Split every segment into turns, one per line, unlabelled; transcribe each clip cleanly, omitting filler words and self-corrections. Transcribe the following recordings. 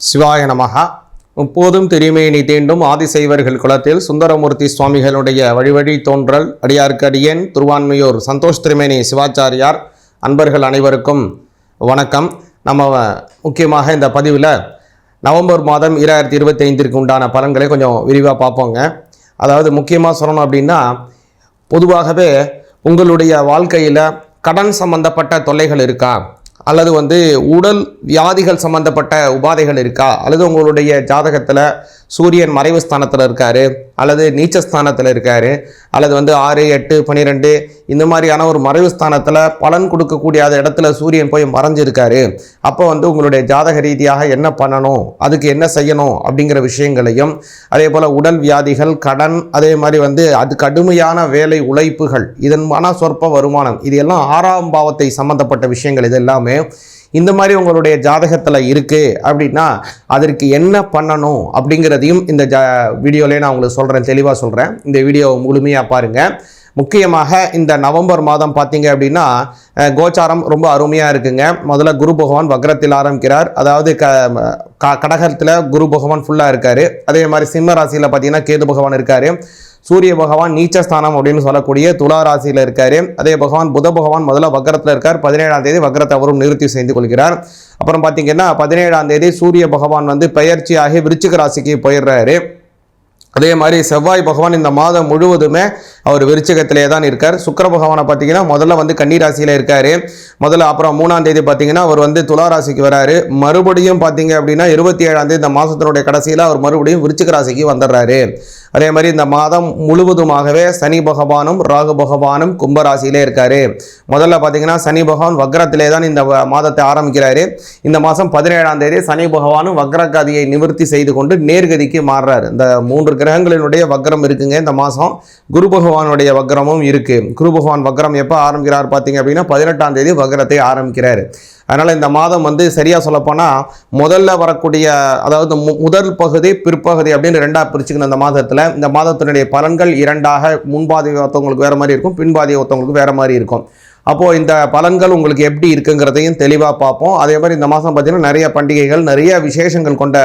சிவாய நமஹா. முப்போதும் திருமேனி தீண்டும் ஆதிசைவர்கள் குலத்தில் சுந்தரமூர்த்தி சுவாமிகளுடைய வழிவழி தோன்றல் அடியார்க்கு அடியேன் திருவான்மையூர் சந்தோஷ் திருமேனி சிவாச்சாரியார் அன்பர்கள் அனைவருக்கும் வணக்கம். நம்ம முக்கியமாக இந்த பதிவில் நவம்பர் மாதம் 2025 உண்டான பலன்களை கொஞ்சம் விரிவாக பார்ப்போங்க. அதாவது முக்கியமாக சொல்லணும் அப்படின்னா, பொதுவாகவே உங்களுடைய வாழ்க்கையில் கடன் சம்பந்தப்பட்ட தொல்லைகள் இருக்கா, அல்லது உடல் வியாதிகள் சம்பந்தப்பட்ட உபாதைகள் இருக்கா, அல்லது உங்களுடைய ஜாதகத்தில் சூரியன் மறைவு ஸ்தானத்தில் இருக்காரு, அல்லது நீச்சஸ்தானத்தில் இருக்காரு, அல்லது 6, 8, 12 இந்த மாதிரியான ஒரு மறைவு ஸ்தானத்தில் பலன் கொடுக்கக்கூடிய இடத்துல சூரியன் போய் மறைஞ்சிருக்காரு. அப்போ உங்களுடைய ஜாதக ரீதியாக என்ன பண்ணணும், அதுக்கு என்ன செய்யணும் அப்படிங்கிற விஷயங்களையும், அதே போல் உடல் வியாதிகள், கடன், அதே மாதிரி அது கடுமையான வேலை உழைப்புகள், இதன் மன சொற்ப வருமானம், இது எல்லாம் 6ஆம் பாவத்தை சம்பந்தப்பட்ட விஷயங்கள். இது எல்லாமே இந்த மாதிரி உங்களுடைய ஜாதகத்தில் இருக்குது அப்படின்னா அதற்கு என்ன பண்ணணும் அப்படிங்கிறதையும் இந்த வீடியோலேயே நான் உங்களுக்கு சொல்கிறேன், தெளிவாக சொல்கிறேன். இந்த வீடியோ முழுமையாக பாருங்கள். முக்கியமாக இந்த நவம்பர் மாதம் பார்த்தீங்க அப்படின்னா கோச்சாரம் ரொம்ப அருமையாக இருக்குங்க. முதல்ல குரு பகவான் வக்ரத்தில் ஆரம்பிக்கிறார். அதாவது கடகத்தில் குரு பகவான் ஃபுல்லாக இருக்கார். அதே மாதிரி சிம்ம ராசியில் பார்த்தீங்கன்னா கேது பகவான் இருக்கார். சூரிய பகவான் நீச்சஸ்தானம் அப்படின்னு சொல்லக்கூடிய துலா ராசியில் இருக்கார். அதே பகவான் புத பகவான் முதல்ல வக்ரத்தில் இருக்கார். 17ஆம் தேதி வக்ரத்தை அவரும் நிறுத்தி செய்து கொள்கிறார். அப்புறம் பார்த்தீங்கன்னா 17ஆம் தேதி சூரிய பகவான் பெயர்ச்சியாகி விருச்சிக ராசிக்கு போயிடுறாரு. அதே மாதிரி செவ்வாய் பகவான் இந்த மாதம் முழுவதுமே அவர் விருச்சிகத்திலே தான் இருக்கார். சுக்கிர பகவானை பார்த்தீங்கன்னா முதல்ல கன்னி ராசியில் இருக்கார் முதல்ல. அப்புறம் 3ஆம் தேதி பார்த்தீங்கன்னா அவர் துலா ராசிக்கு வராரு. மறுபடியும் பார்த்தீங்க அப்படின்னா 27ஆம் தேதி இந்த மாதத்தினுடைய கடைசியில் அவர் மறுபடியும் விருச்சிக ராசிக்கு வந்துடுறாரு. அதே மாதிரி இந்த மாதம் முழுவதுமாகவே சனி பகவானும் ராகு பகவானும் கும்பராசியிலே இருக்காரு. முதல்ல பார்த்தீங்கன்னா சனி பகவான் வக்ரத்திலே தான் இந்த மாதத்தை ஆரம்பிக்கிறாரு. இந்த மாதம் 17ஆம் தேதி சனி பகவானும் வக்ரகதியை நிவர்த்தி செய்து கொண்டு நேர்கதிக்கு மாறுறாரு. இந்த 3 கிரகங்களினுடைய வக்ரம் இருக்குங்க இந்த மாதம். குரு பகவானுடைய வக்ரமும் இருக்கு. குரு பகவான் வக்ரம் எப்போ ஆரம்பிக்கிறார் பார்த்தீங்க அப்படின்னா 18ஆம் தேதி வக்ரத்தை ஆரம்பிக்கிறாரு. அதனால் இந்த மாதம் சரியாக சொல்லப்போனால் முதல்ல வரக்கூடிய, அதாவது முதல் பகுதி பிற்பகுதி அப்படின்னு 2ஆக பிரிச்சுக்கணும். இந்த மாதத்தில் இந்த மாதத்தினுடைய பலன்கள் 2ஆக, முன்பாதி ஒருத்தவங்களுக்கு வேறு மாதிரி இருக்கும், பின்பாதி ஒருத்தவங்களுக்கு வேறு மாதிரி இருக்கும். அப்போது இந்த பலன்கள் உங்களுக்கு எப்படி இருக்குங்கிறதையும் தெளிவாக பார்ப்போம். அதே மாதிரி இந்த மாதம் பார்த்திங்கன்னா நிறைய பண்டிகைகள், நிறைய விசேஷங்கள் கொண்ட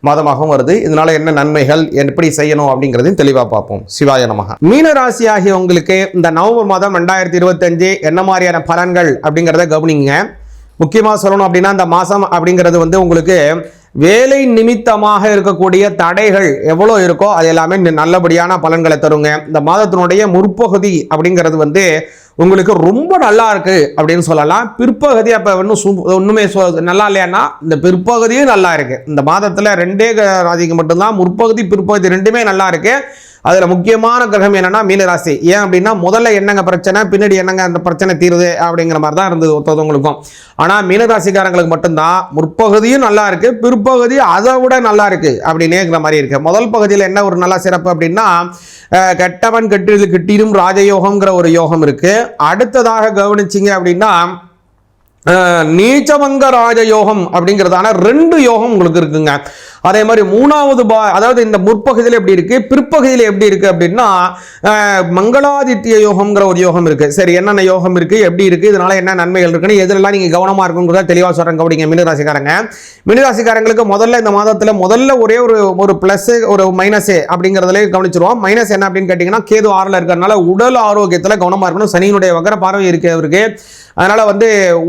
மாதமாகவும் வருது. இதனால் என்ன நன்மைகள், எப்படி செய்யணும் அப்படிங்கிறதையும் தெளிவாக பார்ப்போம். சிவாய நமஹ. மீன ராசி ஆகிய உங்களுக்கு இந்த நவம்பர் மாதம் 2025 என்ன மாதிரியான பலன்கள் அப்படிங்கிறத கவனிங்க. முக்கியமாக சொல்லணும் அப்படின்னா, இந்த மாதம் அப்படிங்கிறது உங்களுக்கு வேலை நிமித்தமாக இருக்கக்கூடிய தடைகள் எவ்வளோ இருக்கோ அது எல்லாமே நல்லபடியான பலன்களை தருங்க. இந்த மாதத்தினுடைய முற்பகுதி அப்படிங்கிறது உங்களுக்கு ரொம்ப நல்லா இருக்கு அப்படின்னு சொல்லலாம். பிற்பகுதி அப்போ ஒன்றுமே நல்லா இல்லையான்னா இந்த பிற்பகுதியும் நல்லா இருக்கு. இந்த மாதத்தில் 2 ராசிக்கு மட்டும்தான் முற்பகுதி பிற்பகுதி 2மே நல்லா இருக்கு. அதில் முக்கியமான கிரகம் என்னன்னா மீனராசி. ஏன் அப்படின்னா முதல்ல என்னங்க பிரச்சனை, பின்னாடி என்னங்க அந்த பிரச்சனை தீருது அப்படிங்கிற மாதிரி தான் இருந்தது ஒருத்தவங்களுக்கும். ஆனால் மீனராசிக்காரங்களுக்கு மட்டும்தான் முற்பகுதியும் நல்லா இருக்கு, பிற்பகுதி அதை விட நல்லா இருக்கு அப்படின்னேங்கிற மாதிரி இருக்கு. முதல் பகுதியில் என்ன ஒரு நல்ல சிறப்பு அப்படின்னா, கெட்டவன் கெட்டிடும் ராஜயோகம்ங்கிற ஒரு யோகம் இருக்கு. அடுத்ததாக கவனிச்சிங்க அப்படின்னா நீச்சபங்க ராஜயோகம் அப்படிங்கிறதான 2 யோகம் உங்களுக்கு இருக்குங்க. அதே மாதிரி 3வது அதாவது இந்த முற்பகுதியில் எப்படி இருக்கு, பிற்பகுதியில் எப்படி இருக்கு அப்படின்னா மங்களாதித்ய யோகம்ங்கிற ஒரு யோகம் இருக்கு. சரி, என்னென்ன யோகம் இருக்கு, எப்படி இருக்கு, இதனால என்ன நன்மைகள் இருக்குன்னு எதிரெல்லாம் நீங்க கவனமா இருக்குங்கிறத தெளிவாக சொல்றேன். கவனிங்க மீனராசிக்காரங்க. மீனராசிக்காரங்களுக்கு முதல்ல இந்த மாதத்தில் முதல்ல ஒரே ஒரு பிளஸ் ஒரு மைனஸ் அப்படிங்கிறதுல கவனிச்சிருவோம். மைனஸ் என்ன அப்படின்னு கேட்டீங்கன்னா, கேது 6ல் இருக்கிறதுனால உடல் ஆரோக்கியத்தில் கவனமா இருக்கணும். சனியினுடைய வக்கர பார்வை இருக்கு. அதனால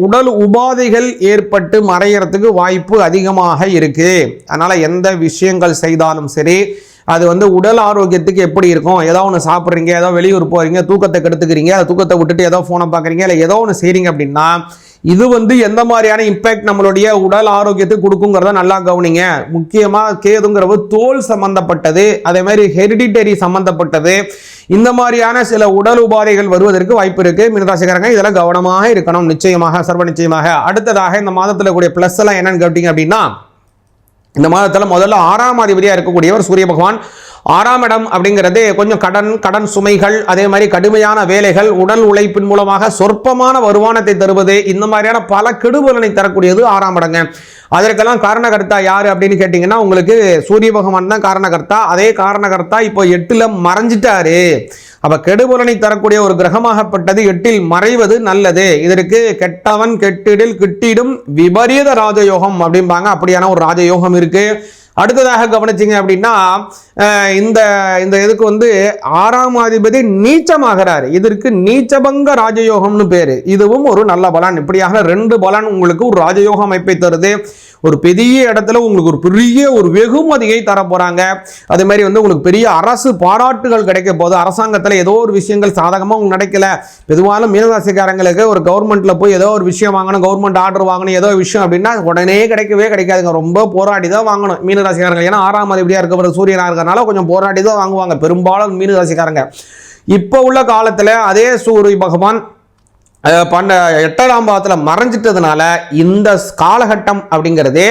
உடல் உபாதைகள் ஏற்பட்டு மறையறதுக்கு வாய்ப்பு அதிகமாக இருக்கு. அதனால எந்த விஷயங்கள் செய்தாலும் சரி, அது உடல் ஆரோக்கியத்துக்கு எப்படி இருக்கும், ஏதோ ஒன்று சாப்பிட்றீங்க, ஏதோ வெளியூர் போறீங்க, தூக்கத்தை கெடுத்துக்கிறீங்க, தூக்கத்தை விட்டுட்டு ஏதோ ஃபோனை பார்க்குறீங்க, இல்லை ஏதோ ஒன்று செய்றீங்க அப்படின்னா இது எந்த மாதிரியான இம்பேக்ட் நம்மளுடைய உடல் ஆரோக்கியத்துக்கு கொடுக்குங்கிறத நல்லா கவனிங்க. முக்கியமாக கேதுங்கிறது தோல் சம்பந்தப்பட்டது, அதே மாதிரி ஹெரிடிட்டரி சம்பந்தப்பட்டது, இந்த மாதிரியான சில உடல் உபாதைகள் வருவதற்கு வாய்ப்பு இருக்கு. மீனராசிக்காரங்க இதெல்லாம் கவனமாக இருக்கணும், நிச்சயமாக, சர்வ நிச்சயமாக. அடுத்ததாக இந்த மாதத்தில் கூடிய பிளஸ் எல்லாம் என்னன்னு கேட்டீங்க அப்படின்னா, இந்த மாதத்தில் முதல்ல 6ஆம் அதிபதியாக இருக்கக்கூடியவர் சூரிய பகவான் 6ஆம் இடம் அப்படிங்கிறது கொஞ்சம் கடன் சுமைகள், அதே மாதிரி கடுமையான வேலைகள், உடல் உழைப்பின் மூலமாக சொற்பமான வருமானத்தை தருவது, இந்த மாதிரியான பல கெடுபலனை தரக்கூடியது 6ஆம் இடங்க. அதற்கெல்லாம் காரணகர்த்தா யாரு அப்படின்னு கேட்டீங்கன்னா உங்களுக்கு சூரிய பகவான் தான் காரணகர்த்தா. அதே காரணகர்த்தா இப்போ 8ல் மறைஞ்சிட்டாரு. அப்ப கெடுபலனை தரக்கூடிய ஒரு கிரகமாகப்பட்டது 8ல் மறைவது நல்லது. இதற்கு கெட்டவன் கெட்டிடில் கிட்டிடும் விபரீத ராஜயோகம் அப்படிம்பாங்க. அப்படியான ஒரு ராஜயோகம் இருக்கு. அடுத்ததாக கவனிச்சிங்க அப்படின்னா இந்த இந்த இதுக்கு 6ஆம் அதிபதி நீச்சமாகிறார். இதற்கு நீச்சபங்க ராஜயோகம்னு பேரு. இதுவும் ஒரு நல்ல பலன். இப்படியாக 2 பலன் உங்களுக்கு ஒரு ராஜயோக அமைப்பை தருது. ஒரு பெரிய இடத்துல உங்களுக்கு ஒரு பெரிய ஒரு வெகுமதியை தர போறாங்க. அதே மாதிரி உங்களுக்கு பெரிய அரசு பாராட்டுகள் கிடைக்க போது, அரசாங்கத்தில் ஏதோ ஒரு விஷயங்கள் சாதகமாக உங்களுக்கு நடக்கல. பொதுவான மீனராசிக்காரங்களுக்கு ஒரு கவர்மெண்ட்ல போய் ஏதோ ஒரு விஷயம் வாங்கணும், கவர்மெண்ட் ஆர்டர் வாங்கணும், ஏதோ விஷயம் அப்படின்னா உடனே கிடைக்கவே கிடைக்காதுங்க. ரொம்ப போராடி தான் வாங்கணும் மீனராசிக்காரங்க. ஏன்னா 6ஆம் அதிபதியா இருக்க சூரியனா இருக்கறனால கொஞ்சம் போராடி தான் வாங்குவாங்க பெரும்பாலும் மீனராசிக்காரங்க. இப்போ உள்ள காலத்தில் அதே சூரிய பகவான் 8ஆம் பாவத்தில் மறைஞ்சிட்டதுனால இந்த காலகட்டம் அப்படிங்கிறது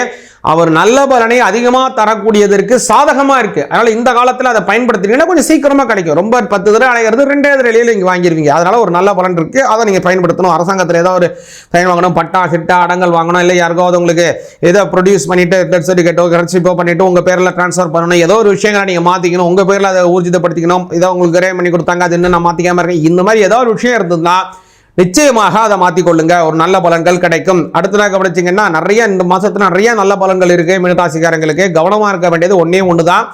அவர் நல்ல பலனை அதிகமாக தரக்கூடியதற்கு சாதகமாக இருக்கு. அதனால இந்த காலத்தில் அதை பயன்படுத்தினீங்கன்னா கொஞ்சம் சீக்கிரமாக கிடைக்கும். ரொம்ப 10 தடவை அலைகிறது 2 தடவையில இங்கே வாங்கிடுவீங்க. அதனால ஒரு நல்ல பலன் இருக்கு. அதை நீங்கள் பயன்படுத்தணும். அரசாங்கத்தில் ஏதோ ஒரு ஃபைன் வாங்கணும், பட்டா சிட்டா அடங்கல் வாங்கணும், இல்லை யாருக்காவது உங்களுக்கு ஏதோ ப்ரொடியூஸ் பண்ணிட்டு டெத் சர்டிஃபிகேட்டோ கரன்சிப்போ பண்ணிட்டு உங்கள் பேரில் ட்ரான்ஸ்ஃபர் பண்ணணும், ஏதோ ஒரு விஷயங்களை நீங்கள் மாற்றிக்கணும், உங்கள் பேரில் அதை ஊர்ஜிதப்படுத்திக்கணும், ஏதோ உங்களுக்கு ரே பண்ணி கொடுத்தாங்க அது இன்னும் நான் மாற்றிக்காம இருக்கேன், இந்த மாதிரி ஏதோ ஒரு விஷயம் இருந்ததுன்னா நிச்சயமாக அதை மாற்றிக்கொள்ளுங்க. ஒரு நல்ல பலன்கள் கிடைக்கும். அடுத்ததாக கவனிச்சிங்கன்னா நிறைய இந்த மாதத்தில் நிறைய நல்ல பலன்கள் இருக்கு. மீனராசிக்காரங்களுக்கு கவனமாக இருக்க வேண்டியது ஒன்று தான்.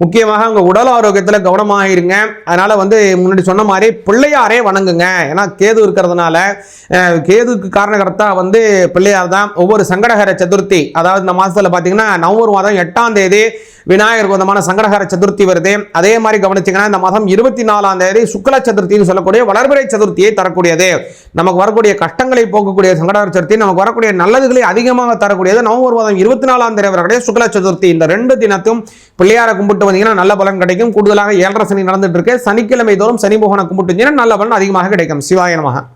முக்கியமாக உங்கள் உடல் ஆரோக்கியத்தில் கவனமாக இருங்க. அதனால் முன்னாடி சொன்ன மாதிரி பிள்ளையாரே வணங்குங்க. ஏன்னா கேது இருக்கிறதுனால கேதுக்கு காரணகர்த்தா பிள்ளையார் தான். ஒவ்வொரு சங்கடஹர சதுர்த்தி, அதாவது இந்த மாதத்தில் பார்த்தீங்கன்னா நவம்பர் மாதம் 8ஆம் தேதி விநாயகர் விதமான சங்கடஹர சதுர்த்தி வருது. அதே மாதிரி கவனிச்சிங்கன்னா இந்த மாதம் 24ஆம் தேதி சுக்ல சதுர்த்தின்னு சொல்லக்கூடிய வளர்பிறை சதுர்த்தியை தரக்கூடியது. நமக்கு வரக்கூடிய கஷ்டங்களை போக்கக்கூடிய சங்கடஹர சதுர்த்தி, நமக்கு வரக்கூடிய நல்லதுகளை அதிகமாக தரக்கூடியது நவம்பர் மாதம் 24ஆம் தேதி வரக்கூடிய சுக்ல சதுர்த்தி. இந்த 2 தினத்தும் பிள்ளையாரை கும்பிட்டு வந்தீங்கன்னா நல்ல பலன் கிடைக்கும். கூடுதலாக 7.5 சனி நடந்துட்டு இருக்கு. சனிக்கிழமை தோறும் சனி பகவானை கும்பிட்டு நல்ல பலன் அதிகமாக கிடைக்கும். சிவாய நமஹ.